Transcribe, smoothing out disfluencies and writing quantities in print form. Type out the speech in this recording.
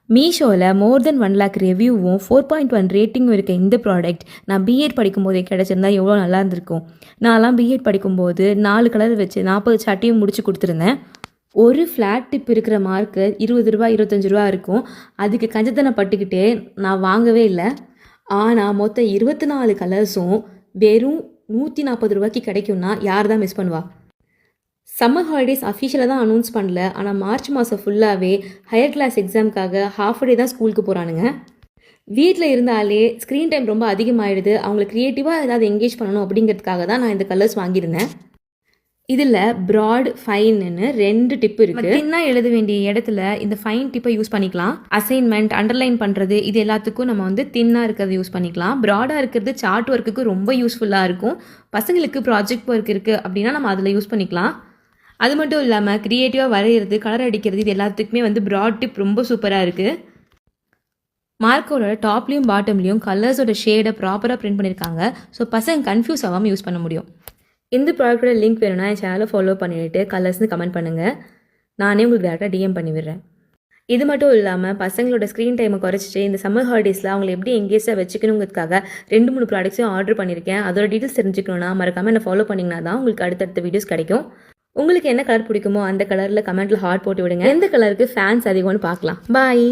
மீஷோவில் மோர் தென் 1 lakh ரிவ்யூவும் 4.1 ரேட்டிங்கும் இருக்க இந்த ப்ராடக்ட் நான் பிஎட் படிக்கும்போதே கிடச்சிருந்தா எவ்வளோ நல்லா இருந்திருக்கும். நான்லாம் பிஎட் படிக்கும்போது 4 கலர் வச்சு 40 சாட்டையும் முடிச்சு கொடுத்துருந்தேன். ஒரு ஃப்ளாட் டிப் இருக்கிற மார்க்கு 20 ரூபா 25 ரூபா இருக்கும். அதுக்கு கஞ்சத்தனை பட்டுக்கிட்டே நான் வாங்கவே இல்லை. ஆனால் மொத்தம் 24 கலர்ஸும் வெறும் 140 ரூபாய்க்கு கிடைக்கும்னா யார் தான் மிஸ் பண்ணுவா? சம்மர் ஹாலிடேஸ் அஃபிஷியலாக தான் அனௌன்ஸ் பண்ணல. ஆனால் மார்ச் மாதம் ஃபுல்லாகவே ஹையர் கிளாஸ் எக்ஸாமுக்காக ஹாஃப் டே தான் ஸ்கூலுக்கு போகிறானுங்க. வீட்டில் இருந்தாலே ஸ்க்ரீன் டைம் ரொம்ப அதிகமாகிடுது. அவங்களை க்ரியேட்டிவாக ஏதாவது என்கேஜ் பண்ணணும் அப்படிங்கிறதுக்காக தான் நான் இந்த கலர்ஸ் வாங்கியிருந்தேன். இதில் ப்ராட் ஃபைன்னு 2 டிப்பு இருக்குது. தின்னாக எழுத வேண்டிய இடத்துல இந்த ஃபைன் டிப்பை யூஸ் பண்ணிக்கலாம். அசைன்மெண்ட் அண்டர்லைன் பண்ணுறது இது எல்லாத்துக்கும் நம்ம தின்னாக இருக்கிறத யூஸ் பண்ணிக்கலாம். ப்ராடாக இருக்கிறது சார்ட் ஒர்க்குக்கு ரொம்ப யூஸ்ஃபுல்லாக இருக்கும். பசங்களுக்கு ப்ராஜெக்ட் ஒர்க் இருக்குது அப்படின்னா நம்ம அதில் யூஸ் பண்ணிக்கலாம். அது மட்டும் இல்லாமல் க்ரியேட்டிவாக வரைகிறது கலர் அடிக்கிறது இது எல்லாத்துக்குமே ப்ராட் டிப் ரொம்ப சூப்பராக இருக்குது. மார்க்கரோட டாப்லேயும் பாட்டம்லேயும் கலர்ஸோட ஷேடை ப்ராப்பராக பிரிண்ட் பண்ணியிருக்காங்க. ஸோ பசங்க கன்ஃபியூஸ் ஆகாமல் யூஸ் பண்ண முடியும். இந்த ப்ராடக்டோட லிங்க் வேணும்னா என் சேனலை ஃபாலோ பண்ணிவிட்டு கலர்ஸ்னு கமெண்ட் பண்ணுங்கள். நானே உங்களுக்கு டேரெக்டாக டிஎம் பண்ணி விடுறேன். இது மட்டும் இல்லாமல் பசங்களோட ஸ்க்ரீன் டைமை குறைச்சிட்டு இந்த சம்மர் ஹாலிடேஸில் அவங்களை எப்படி எங்கேஜாக வச்சுக்கணுங்கிறதுக்காக 2-3 ப்ராடக்ட்ஸும் ஆர்டர் பண்ணியிருக்கேன். அதோட டீட்டெயில்ஸ் தெரிஞ்சுக்கணுன்னா மறக்காமல் என்னை ஃபாலோ பண்ணிங்கன்னா தான் உங்களுக்கு அடுத்தடுத்த வீடியோஸ் கிடைக்கும். உங்களுக்கு என்ன கலர் பிடிக்குமோ அந்த கலரில் கமெண்ட்டில் ஹார்ட் போட்டு விடுங்க. எந்த கலருக்கு ஃபேன்ஸ் அதிகம்னு பார்க்கலாம். பாய்.